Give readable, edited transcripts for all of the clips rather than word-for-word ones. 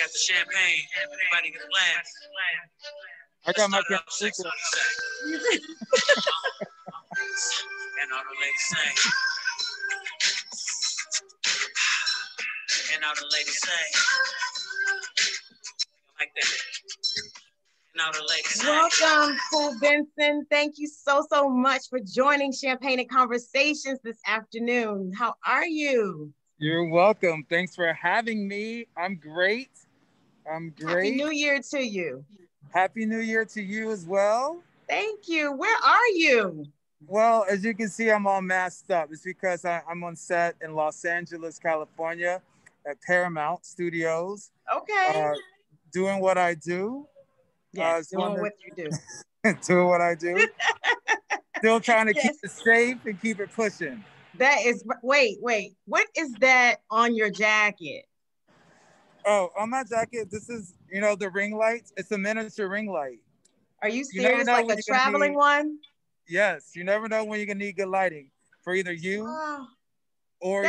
got the champagne. Everybody get a glass. I Let's got my start it camera. off sexy. What do you say? And all the ladies say. And all the ladies say. Like that. And all the ladies say. Welcome, Cool Benson. Thank you so much for joining Champagne and Conversations this afternoon. How are you? You're welcome. Thanks for having me. I'm great. Happy New Year to you. Happy New Year to you as well. Thank you. Where are you? Well, as you can see, I'm all masked up. It's because I'm on set in Los Angeles, California at Paramount Studios. Okay. Doing what I do. Yes, doing what you do. Doing what I do. Still trying to keep it safe and keep it pushing. That is, wait. What is that on your jacket? Oh, on my jacket, this is, the ring lights. It's a miniature ring light. Are you serious? Like a traveling one? Yes. You never know when you're going to need good lighting for either you or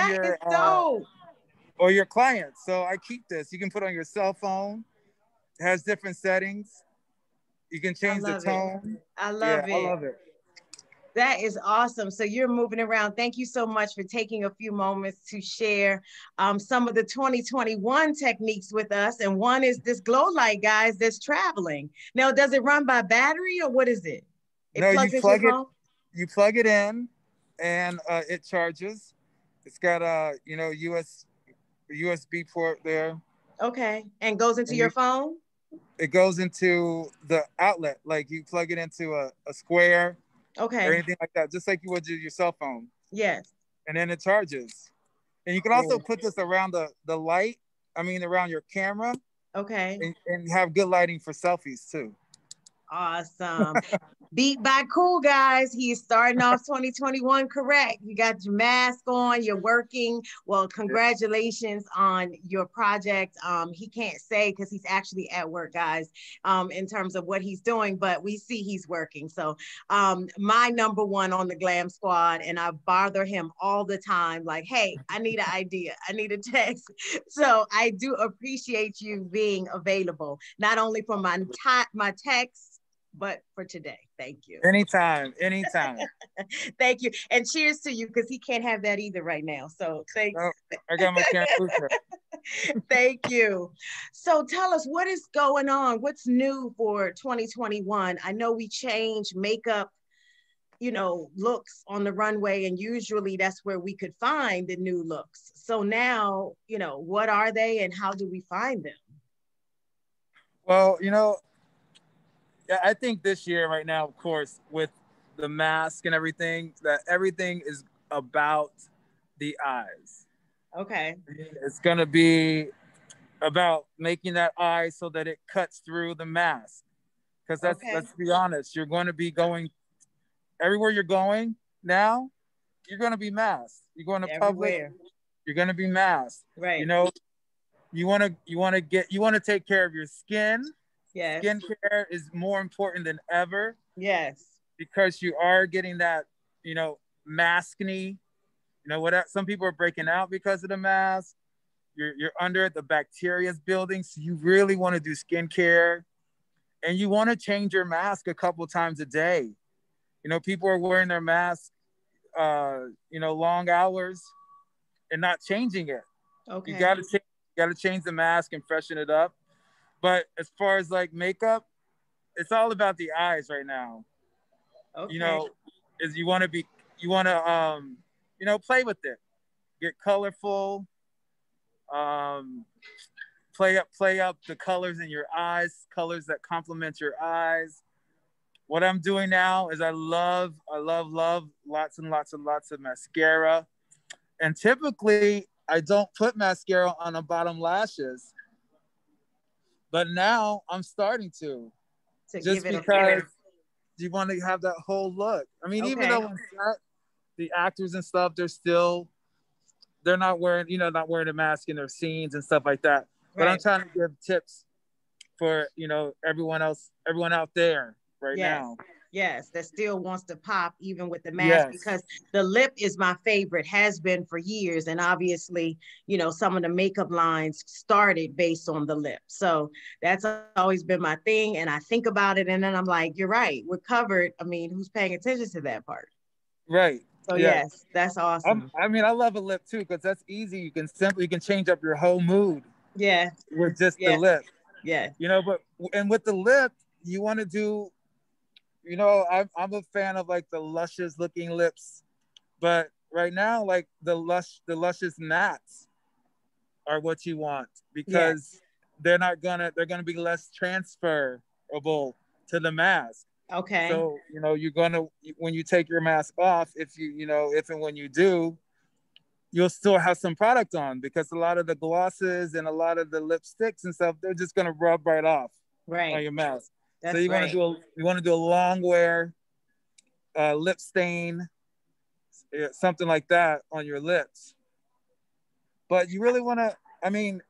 your clients. So I keep this. You can put on your cell phone. It has different settings. You can change the tone. I love it. That is awesome. So you're moving around. Thank you so much for taking a few moments to share some of the 2021 techniques with us. And one is this glow light, guys, that's traveling. Now, does it run by battery or what is it? You plug it in and it charges. It's got a USB port there. Okay. And goes into your phone? It goes into the outlet. Like you plug it into a square. Okay. Or anything like that, just like you would do your cell phone. Yes. And then it charges. And you can also put this around the light, around your camera. Okay. And have good lighting for selfies too. Awesome. Beat by Cool, guys. He's starting off 2021 correct. You got your mask on, you're working. Well, congratulations on your project. He can't say because he's actually at work, guys, in terms of what he's doing, but we see he's working. So my number one on the Glam Squad, and I bother him all the time, like, hey, I need an idea. I need a text. So I do appreciate you being available, not only for my text, but for today. Thank you. Anytime. Thank you. And cheers to you, because he can't have that either right now. So thanks. Oh, I got my camera. Thank you. So tell us, what is going on? What's new for 2021? I know we change makeup, looks on the runway, and usually that's where we could find the new looks. So now, what are they and how do we find them? Well, I think this year right now, of course, with the mask and everything, that everything is about the eyes. Okay. It's going to be about making that eye so that it cuts through the mask. Because let's be honest, you're going to be going everywhere you're going now, you're going to be masked. You're going to public, you're going to be masked. Right. You want to take care of your skin. Yes. Skincare is more important than ever. Yes. Because you are getting that, maskne. Some people are breaking out because of the mask. You're under it, the bacteria's building. So you really want to do skincare. And you want to change your mask a couple times a day. People are wearing their mask, long hours and not changing it. Okay. You got to change the mask and freshen it up. But as far as like makeup, it's all about the eyes right now. Okay. Is you want to play with it, get colorful, play up the colors in your eyes, colors that complement your eyes. What I'm doing now is I love lots and lots and lots of mascara. And typically I don't put mascara on the bottom lashes. But now I'm starting to just because you want to have that whole look. Even though the actors and stuff, they're not wearing a mask in their scenes and stuff like that. But I'm trying to give tips for, everyone out there now. Yes, that still wants to pop even with the mask, Yes. because the lip is my favorite, has been for years. And obviously, some of the makeup lines started based on the lip. So that's always been my thing. And I think about it and then I'm like, you're right, we're covered. I mean, who's paying attention to that part? Right. So Yeah. yes, that's awesome. I mean, I love a lip too because that's easy. You can change up your whole mood Yeah, with just the yeah, lip. yeah. But and with the lip, you want to do. I'm a fan of like the luscious looking lips, but right now, like the luscious mattes are what you want Yes. because they're gonna be less transferable to the mask. Okay. So you're gonna when you take your mask off, if and when you do, you'll still have some product on because a lot of the glosses and a lot of the lipsticks and stuff, they're just gonna rub right off on Right. your mask. So That's right. you want to do a long wear lip stain, something like that on your lips. But you really want to, I mean,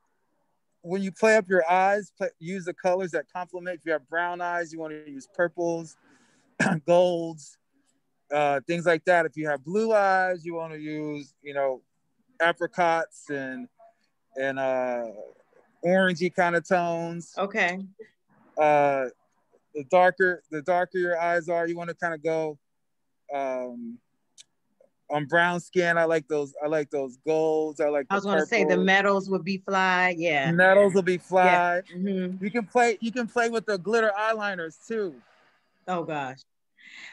when you play up your eyes, use the colors that complement. If you have brown eyes, you want to use purples, golds, things like that. If you have blue eyes, you want to use, apricots and orangey kind of tones. Okay. Uh, the darker your eyes are, you want to kind of go um, on brown skin. I like those golds. I like I the was going to say the purple. metals would be fly. Yeah. Metals will be Yeah. fly. Hmm. You can play with the glitter eyeliners too. Oh gosh.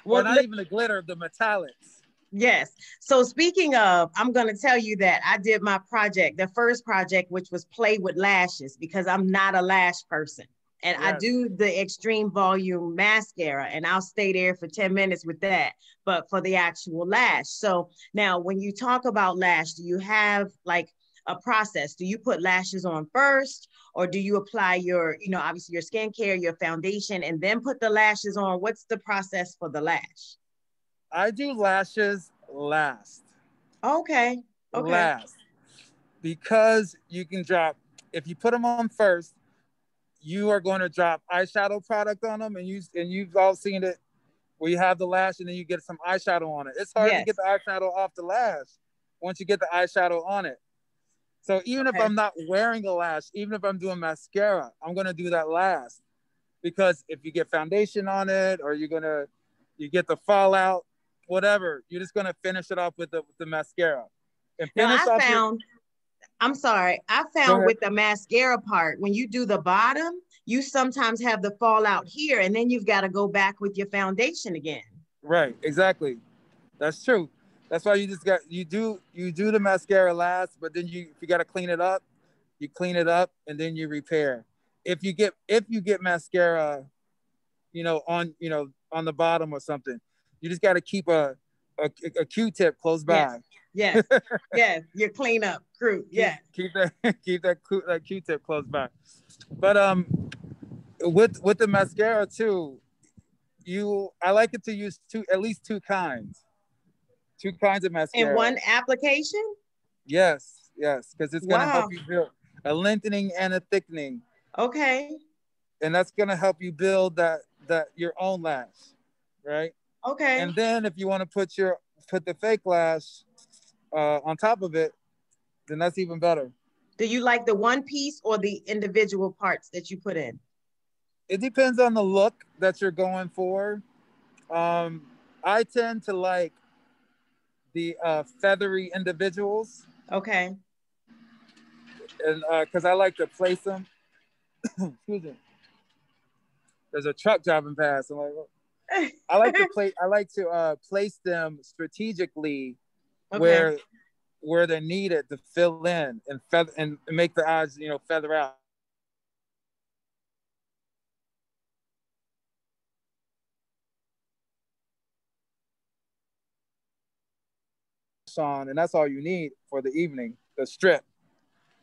Or Well, not even the glitter, the metallics. yes. So speaking of, I'm going to tell you that I did my project, the first project, which was play with lashes, because I'm not a lash person. And I Yes. do the extreme volume mascara, and I'll stay there for 10 minutes with that, but for the actual lash. So now, when you talk about lash, do you have like a process? Do you put lashes on first, or do you apply your, obviously your skincare, your foundation, and then put the lashes on? What's the process for the lash? I do lashes last. Okay. Okay. Last. Because you can drop, if you put them on first, you are going to drop eyeshadow product on them, and you've all seen it where you have the lash and then you get some eyeshadow on it. It's hard to get Yes. the eyeshadow off the lash once you get the eyeshadow on it. So even if Okay. I'm not wearing a lash, even if I'm doing mascara, I'm gonna do that last because if you get foundation on it or you get the fallout, whatever, you're just gonna finish it off with the mascara and Now finish off your. I'm sorry, I Go found ahead. with the mascara part, when you do the bottom, you sometimes have the fallout here, and then you've got to go back with your foundation again. Right, exactly. That's true. That's why you do the mascara last, but then if you got to clean it up, you clean it up and then you repair. If you get mascara, on the bottom or something, you just got to keep a Q-tip close Yes, by. yes, yes. Your cleanup crew. keep Yes. keep that that Q-tip close by. But with the mascara too, I like it to use at least two kinds of In mascara. one application? Yes, yes, because it's gonna help Wow. you build a lengthening and a thickening, Okay. and that's gonna help you build that your own lash, right? Okay. And then if you want to put the fake lash on top of it, then that's even better. Do you like the one piece or the individual parts that you put in? It depends on the look that you're going for. Um, I tend to like the feathery individuals, Okay. and because I like to place them. Excuse me. There's a truck driving past. I'm like, I like to place them strategically Okay. where they're needed to fill in and feather and make the eyes feather out. On, and that's all you need for the evening. The strip,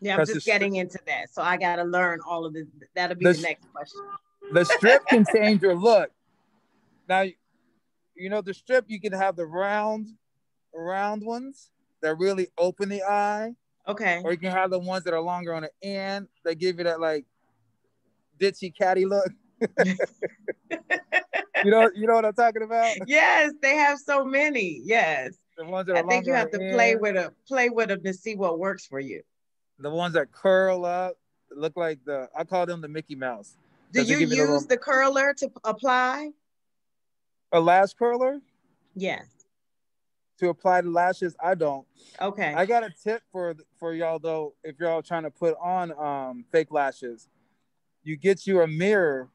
Yeah, I'm because just getting into that. So I got to learn all of this. That'll be the the next question. the strip can change your look. Now the strip, you can have the round ones that really open the eye, Okay. or you can have the ones that are longer on the end that give you that like ditchy catty look. You know what I'm talking about? Yes, they have so many. Yes. The ones that I are think longer you on have the to end, play with them to see what works for you. the ones that curl up, look like I call them the Mickey Mouse Do because they you give you the use little the curler to apply? a lash curler Yes. to apply the lashes. I don't. Okay. I got a tip for y'all though. If y'all trying to put on fake lashes, you get you a mirror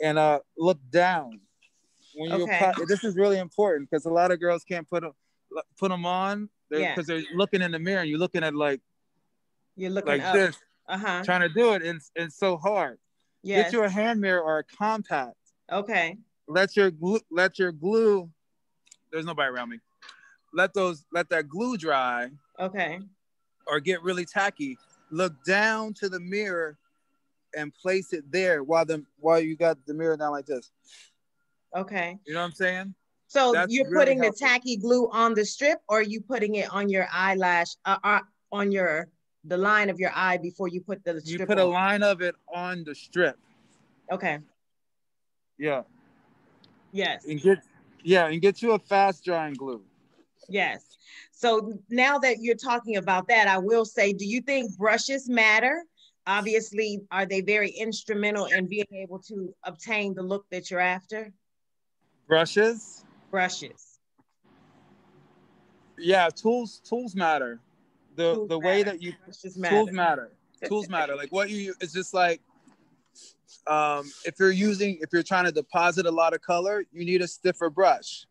and look down when you Okay. apply. This is really important because a lot of girls can't put them on Yeah. because they're looking in the mirror and you're looking at You're looking like up. this, Uh-huh. trying to do it, and it's so hard. Get Yes. you a hand mirror or a compact. Okay. Let your glue. There's nobody around me. Let that glue dry Okay. or get really tacky. Look down to the mirror and place it there while you got the mirror down like this. Okay. You know what I'm saying? So That's you're really putting the helpful. tacky glue on the strip, or are you putting it on your eyelash, on the line of your eye before you put the You strip put a on? line of it on the strip. Okay. Yeah. Yes. And get you a fast drying glue. Yes. So now that you're talking about that, I will say, do you think brushes matter? Obviously, are they very instrumental in being able to obtain the look that you're after? Brushes. Brushes. Yeah, tools matter. The Tools the way matter. that you Brushes tools matter. matter. Tools matter. Like what you it's just like if you're trying to deposit a lot of color, you need a stiffer brush.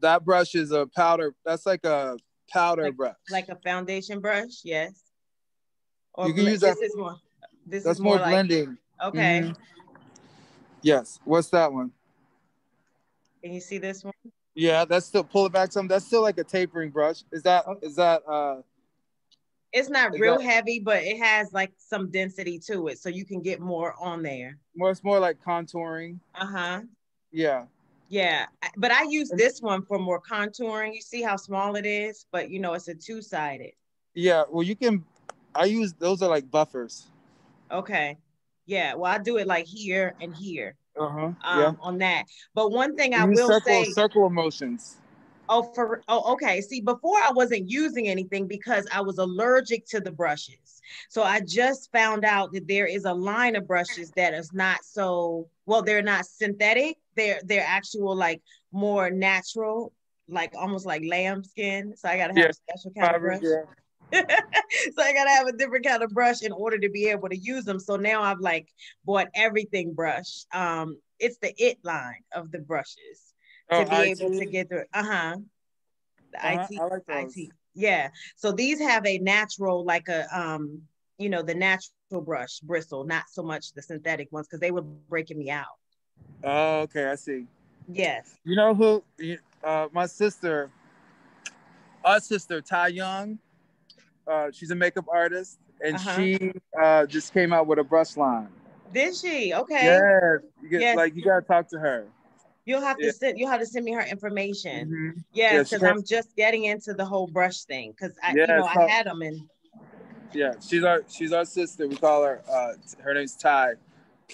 That brush is a powder. That's like a powder Like brush. like a foundation brush, yes. Or You can use that. this is more. This is That's more more like blending. okay. Hmm. Yes. What's that one? Can you see this one? Yeah, that's still pull it back some. That's still like a tapering brush. Is that Okay. is that It's not is real that heavy, but it has like some density to it, so you can get more on there. more? It's more like contouring. Uh-huh. Yeah. Yeah, but I use this one for more contouring. You see how small it is, but it's a two-sided. Yeah. Well, you can. I use those are like buffers. Okay. Yeah, well, I do it like here and here, Uh huh. Yeah. on that. But one thing I You use will circle say, circle emotions. okay. See, before I wasn't using anything because I was allergic to the brushes. So I just found out that there is a line of brushes that is not so, well, they're not synthetic. They're actual like more natural, like almost like lamb skin. So I gotta have Yeah. a special kind of Fibers. brush. Yeah. So I gotta have a different kind of brush in order to be able to use them. So now I've like bought everything brush. It's the it line of the brushes Oh, to be able to IT. get through. Uh-huh. The I like those. IT. Yeah. So these have a natural, like the natural brush bristle, not so much the synthetic ones because they were breaking me out. Oh, okay. I see. Yes. You know who? My sister, our sister Ty Young. She's a makeup artist, and Uh-huh. she just came out with a brush line. Did she? Okay. Yes, Yes. you gotta talk to her. Yeah. You'll have to send me her information. Hmm. Yeah, Yes, she because came. I'm just getting into the whole brush thing. Because Yeah, I had them and yeah. She's our sister. We call her. Her name's Ty.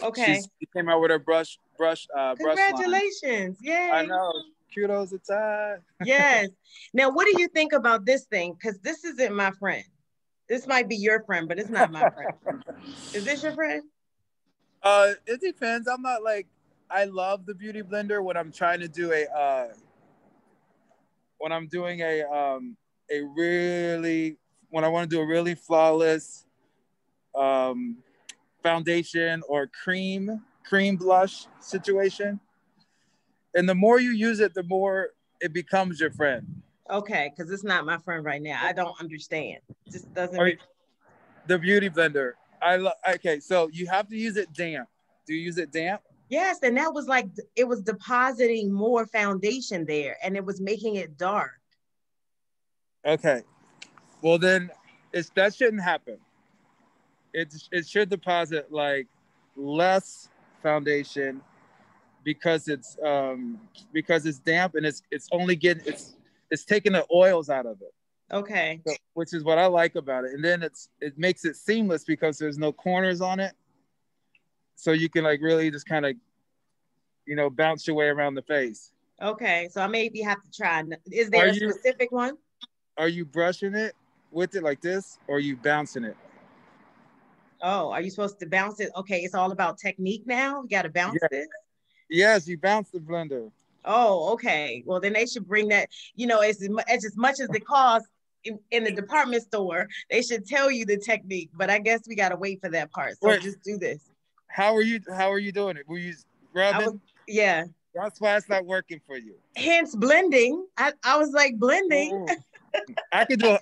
okay. She came out with her brush line. Congratulations. I Yay. know. Kudos to Ty. Yes. Now, what do you think about this thing? Because this isn't my friend. This might be your friend, but it's not my friend. Is this your friend? It depends. I'm not like I love the beauty blender when I'm trying to do when I'm doing a really when I want to do a really flawless um foundation or cream blush situation. And the more you use it, the more it becomes your friend. Okay, because it's not my friend right now. I don't understand. Just doesn't Or make. the beauty blender. Okay, so you have to use it damp. Do you use it damp? Yes, and that was like it was depositing more foundation there, and it was making it dark. Okay. Well then that shouldn't happen. It should deposit like less foundation because it's damp and it's only getting it's taking the oils out of it. Okay. So, which is what I like about it. And then it makes it seamless because there's no corners on it. So you can like really just kind of bounce your way around the face. Okay, so I maybe have to try. Is Are there a you specific one? are you brushing it with it like this, or are you bouncing it? Oh, are you supposed to bounce it? Okay, it's all about technique now. You got to bounce Yeah. this. Yes, you bounce the blender. Oh, okay. Well, then they should bring that. As much as it costs in the department store, they should tell you the technique. But I guess we got to wait for that part. So Wait, just do this. how are you doing it? Were you I was, rubbing? yeah. That's why it's not working for you. Hence blending. I was like blending. Ooh. I can do.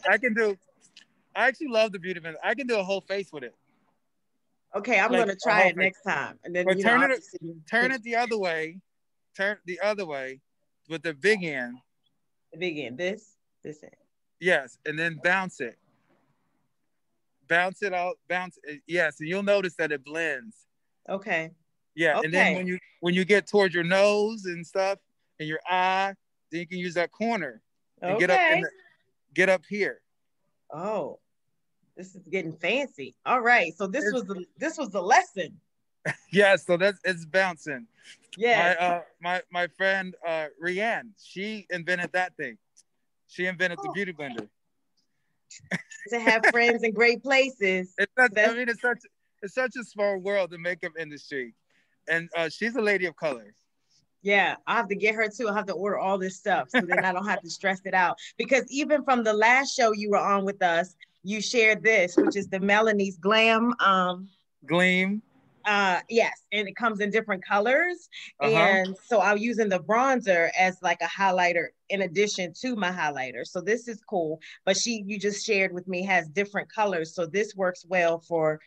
I actually love the beauty blender. I can do a whole face with it, Okay, I'm like gonna a try whole it face. next time, and then But obviously turn it the other way. Turn the other way with the big end. begin this end. Yes, and then bounce it. Bounce it out. Bounce it. Yes, and you'll notice that it blends. Okay, Yeah, and then okay, when you get towards your nose and stuff and your eye, then you can use that corner and okay. get up here. Oh, this is getting fancy. All right, so It's, this was the lesson. yes, so it's bouncing. Yes, My friend Rianne, she invented that thing. She invented the oh, beauty blender. to have friends in great places. I That's mean, it's such a small world, the makeup industry, and she's a lady of color. Yeah, I have to get her too. I have to order all this stuff so then I don't have to stress it out. Because even from the last show you were on with us, you shared this, which is the Melanie's Glam. Gleam. Yes, and it comes in different colors. Uh-huh. And so I'm using the bronzer as like a highlighter in addition to my highlighter. So this is cool. But you just shared with me has different colors. So this works well for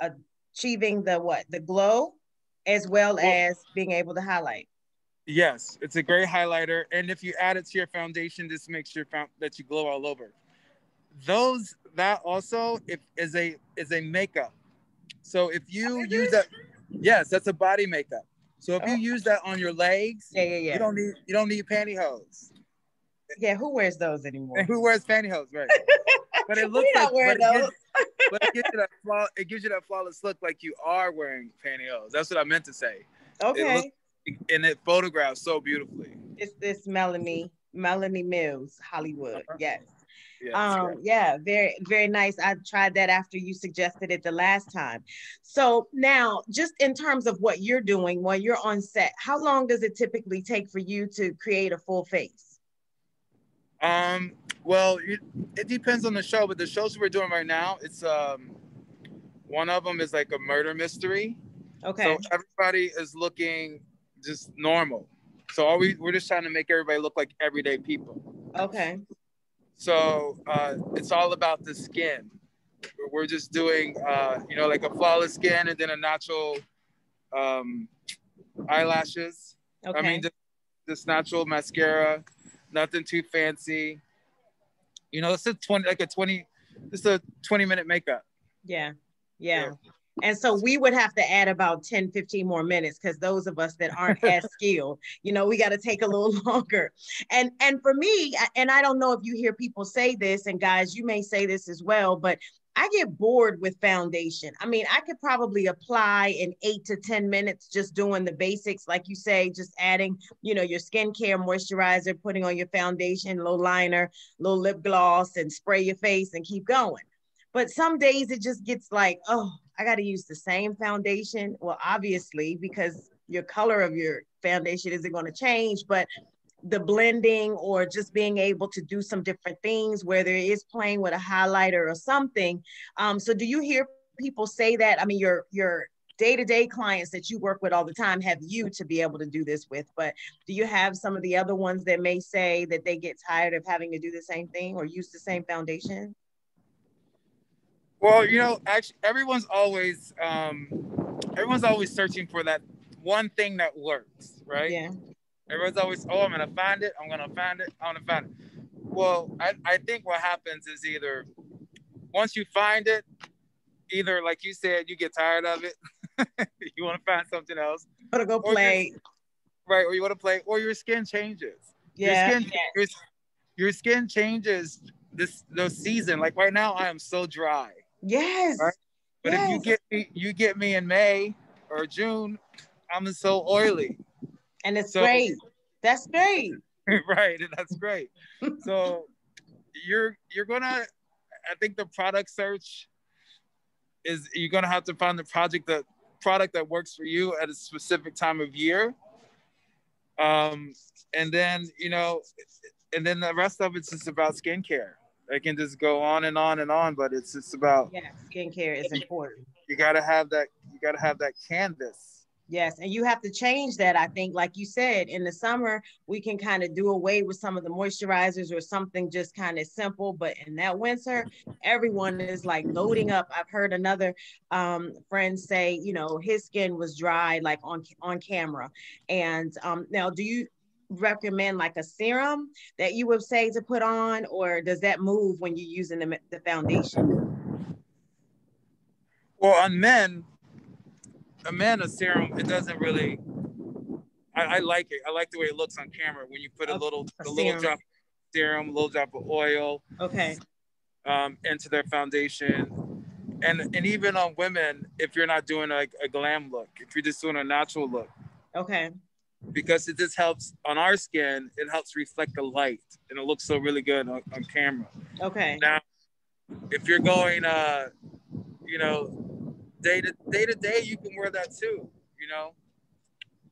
achieving the glow as well Well, as being able to highlight. yes, it's a great highlighter, and if you add it to your foundation, this makes sure that you glow all over. That also if is a makeup. So if you Is use it? that, yes, that's a body makeup. So if you Oh, use that on your legs, yeah, yeah, you yeah. don't need pantyhose. Yeah, who wears those And anymore? who wears pantyhose, right? But it looks We're like, not wearing those. it gives you that flawless look like you are wearing pantyhose. That's what I meant to say. It looks Okay. and it photographs so beautifully. It's this Melanie Mills, Hollywood. Uh-huh. Yes. Yes, yes. Yeah, very, very nice. I tried that after you suggested it the last time. So now, just in terms of what you're doing while you're on set, how long does it typically take for you to create a full face? Well, it depends on the show, but the shows we're doing right now, it's one of them is like a murder mystery. So Okay. everybody is looking just normal. So we're just trying to make everybody look like everyday people. Okay. So it's all about the skin. We're just doing like a flawless skin and then a natural um, eyelashes. I mean, Okay. just natural mascara, nothing too fancy. It's a 20-minute makeup. Yeah. Yeah. Yeah. And so we would have to add about 10, 15 more minutes because those of us that aren't as skilled, we got to take a little longer. And for me, and I don't know if you hear people say this, and guys, you may say this as well, but I get bored with foundation. I mean, I could probably apply in 8 to 10 minutes just doing the basics, like you say, just adding, your skincare moisturizer, putting on your foundation, little liner, little lip gloss, and spray your face and keep going. But some days it just gets like, oh, I got to use the same foundation. Well, obviously, because your color of your foundation isn't going to change, but the blending or just being able to do some different things, whether it is playing with a highlighter or something. So do you hear people say that? I mean, your day-to-day clients that you work with all the time have you to be able to do this with, but do you have some of the other ones that may say that they get tired of having to do the same thing or use the same foundation? Well, actually, everyone's always searching for that one thing that works, right? Yeah. Everyone's always, oh, I'm gonna find it. I'm gonna find it. I'm gonna find it. Well, I think what happens is either once you find it, either like you said, you get tired of it, you want to find something else, Gotta go or play. right, or you want to play, or your skin changes. Your Yeah. skin, your skin changes this season. Like right now, I am so dry. Yes. Right? But if Yes. you get me in May or June, I'm so oily. And it's So great. That's great. right, and that's great. So you're gonna, I think the product search is, you're gonna have to find the product that works for you at a specific time of year. Um, and then, and then the rest of it's just about skincare. I can just go on and on and on, but it's just about, Yeah, skincare is important. you gotta have that, canvas. Yes, and you have to change that. I think, like you said, in the summer, we can kind of do away with some of the moisturizers or something just kind of simple. But in that winter, everyone is like loading up. I've heard another friend say, his skin was dry, like on camera. And now, do you recommend like a serum that you would say to put on, or does that move when you're using the foundation? Well, on men, a serum, it doesn't really. I like it. I like the way it looks on camera when you put a little drop of serum, a little drop of oil, Okay. Into their foundation, and even on women, if you're not doing like a glam look, if you're just doing a natural look. Okay. Because it just helps on our skin. It helps reflect the light, and it looks so really good on camera. Okay. Now, if you're going, day to day, you can wear that too.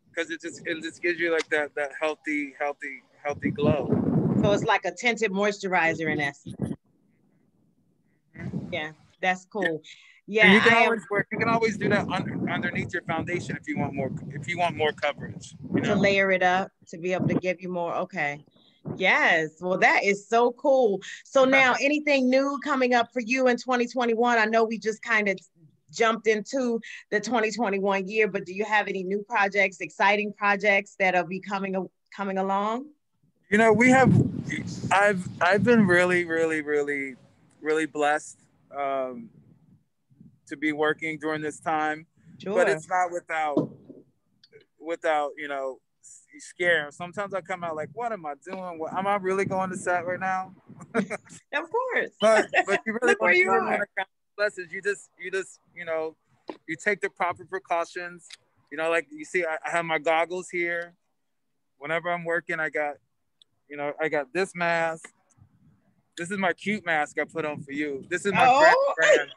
Because it just gives you like that healthy glow. So it's like a tinted moisturizer in essence. Yeah, that's cool. Yeah, and you can always do that underneath your foundation if you want more coverage. To layer it up to be able to give you more. Okay. Yes. Well, that is so cool. So now, anything new coming up for you in 2021? I know we just kind of jumped into the 2021 year, but do you have any new projects, exciting projects that'll be coming along? We have. I've been really, really, really, really blessed to be working during this time, but it's not without scare. Sometimes I come out like, what am I doing? Am I really going to set right now? Of course. But you really Look where you are. Want to count lessons. You just you take the proper precautions. Like you see, I have my goggles here. Whenever I'm working, I got this mask. This is my cute mask I put on for you. This is my brand.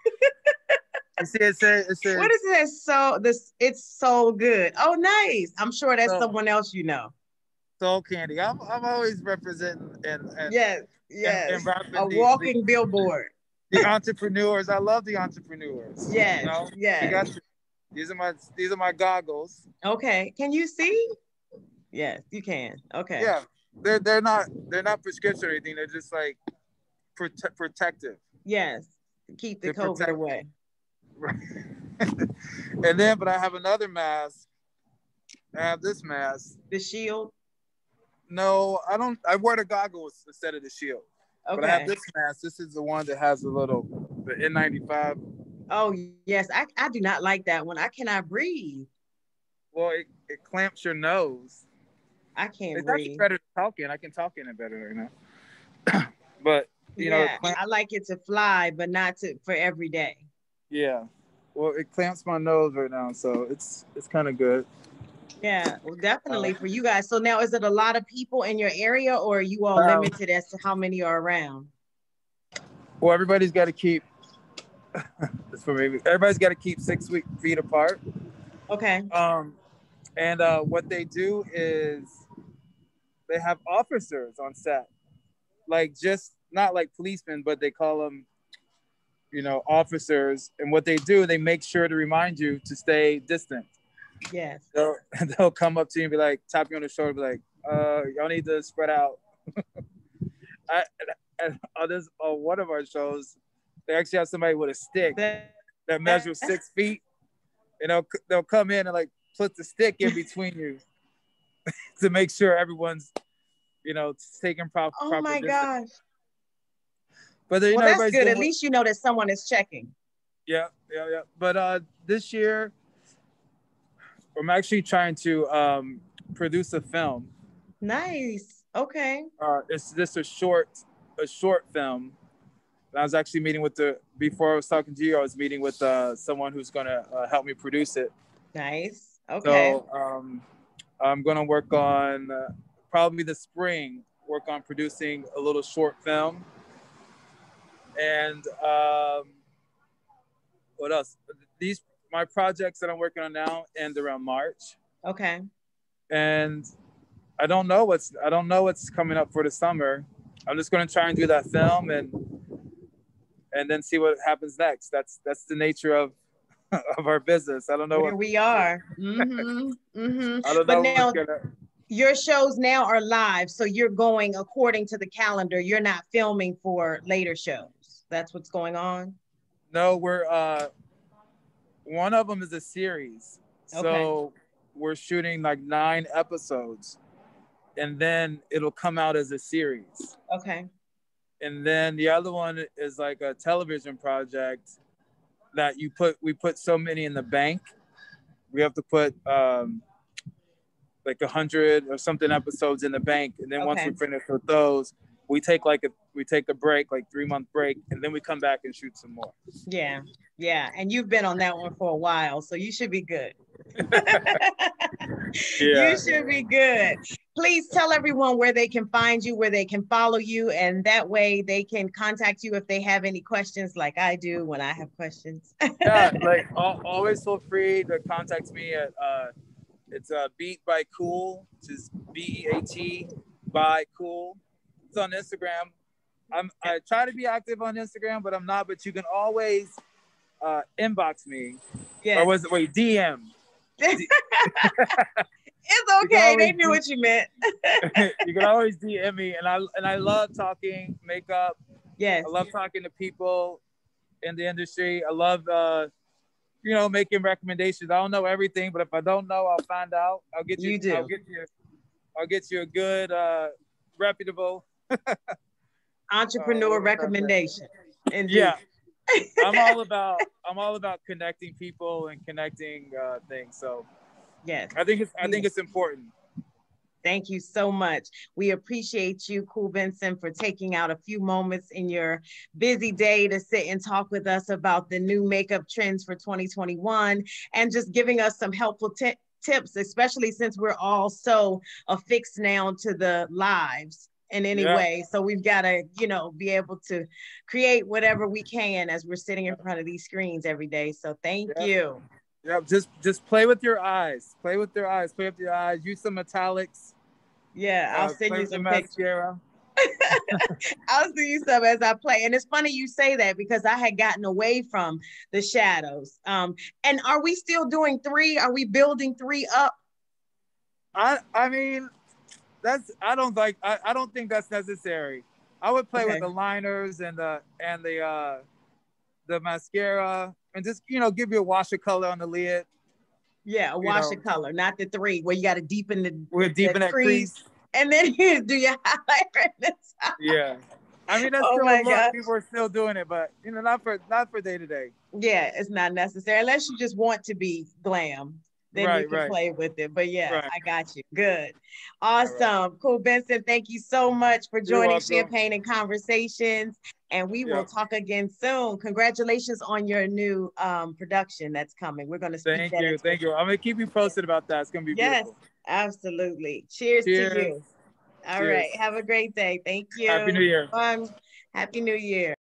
You see, it says. What is this? It's so good. Oh, nice. I'm sure that's someone else you know. Soul Candy. I'm always representing and yes. And a walking billboard. The entrepreneurs. I love the entrepreneurs. Yes. Yes. These are my goggles. Okay. Can you see? Yes, you can. Okay. Yeah. They're not prescription or anything. They're just like protective. Yes. Keep the COVID away. Right. And then, but I have another mask. I have this mask. The shield? No, I don't. I wear the goggles instead of the shield. Okay. But I have this mask. This is the one that has the N95. Oh, yes. I do not like that one. I cannot breathe. Well, it clamps your nose. I can't it's breathe. It's better talking. I can talk in it better right now. But, I like it to fly, but not for every day. Yeah. Well, it clamps my nose right now, so it's kind of good. Yeah, well, definitely for you guys. So now, is it a lot of people in your area, or are you all limited as to how many are around? Well, everybody's got to keep. It's for me. Everybody's got to keep 6 feet apart. Okay. And what they do is they have officers on set, like just not like policemen, but they call them, officers. And what they do, they make sure to remind you to stay distant. Yes. They'll come up to you and be like, tap you on the shoulder, be like, y'all need to spread out. On one of our shows, they actually have somebody with a stick that measures 6 feet, and they'll come in and like put the stick in between you to make sure everyone's, taking proper. Oh my gosh! But that's good. At least you know that someone is checking. Yeah. But this year, I'm actually trying to produce a film. Nice. Okay. It's just a short film. I was actually meeting before I was talking to you, I was meeting with someone who's going to help me produce it. Nice. Okay. So I'm gonna work on probably the spring. Work on producing a little short film, and what else? These my projects that I'm working on now end around March, Okay. and I don't know what's coming up for the summer. I'm just gonna try and do that film and then see what happens next. That's the nature of of our business. I don't know Here what we are. Mm-hmm. Mm-hmm. I don't But know what's now gonna. your shows now are live, so you're going according to the calendar. You're not filming for later shows. That's what's going on. No, we're one of them is a series, Okay. so we're shooting like 9 episodes, and then it'll come out as a series. Okay. And then the other one is like a television project that we put so many in the bank. We have to put like 100 or something episodes in the bank, and then once Okay. we finish with those, we take a break, like 3 month break, and then we come back and shoot some more. Yeah. Yeah. And you've been on that one for a while, so you should be good. You Yeah. should be good. Please tell everyone where they can find you, where they can follow you, and that way they can contact you if they have any questions, like I do when I have questions. Yeah, like always feel free to contact me at it's Beat by Cool, which is BEAT by Cool. It's on Instagram. I try to be active on Instagram, but I'm not. But you can always inbox me. Yes. Or was it DM? It's okay. They knew what you meant. You can always DM me, and I love talking makeup. Yes. I love talking to people in the industry. I love making recommendations. I don't know everything, but if I don't know, I'll find out. I'll get you. You do. I'll get you a good reputable Entrepreneur recommendation. Indeed. Yeah. I'm all about connecting people and connecting things. So yes, I think it's important. Thank you so much. We appreciate you, Cool Benson, for taking out a few moments in your busy day to sit and talk with us about the new makeup trends for 2021 and just giving us some helpful tips, especially since we're all so affixed now to the lives in any way. So we've got to, be able to create whatever we can as we're sitting in front of these screens every day. So thank you. Yeah, just play with your eyes. Play with your eyes. Play with your eyes. Use some metallics. Yeah, I'll send you some mascara. I'll send you some as I play. And it's funny you say that because I had gotten away from the shadows. And are we still doing 3? Are we building 3 up? I mean, I don't think that's necessary. I would play with the liners and the mascara and just give you a wash of color on the lid. Yeah, a wash of color, not the 3 where you got to deepen that crease. And then you do your highlighter. Yeah, I mean that's still people are still doing it, but not for day to day. Yeah, it's not necessary unless you just want to be glam. Then you can play with it. But yeah, I got you. Good. Awesome. Cool, Benson. Thank you so much for joining Champagne and Conversations. And we will talk again soon. Congratulations on your new production that's coming. We're going to speak Thank you. I'm going to keep you posted about that. It's going to be beautiful. Yes, absolutely. Cheers to you. All right. Have a great day. Thank you. Happy New Year. Happy New Year.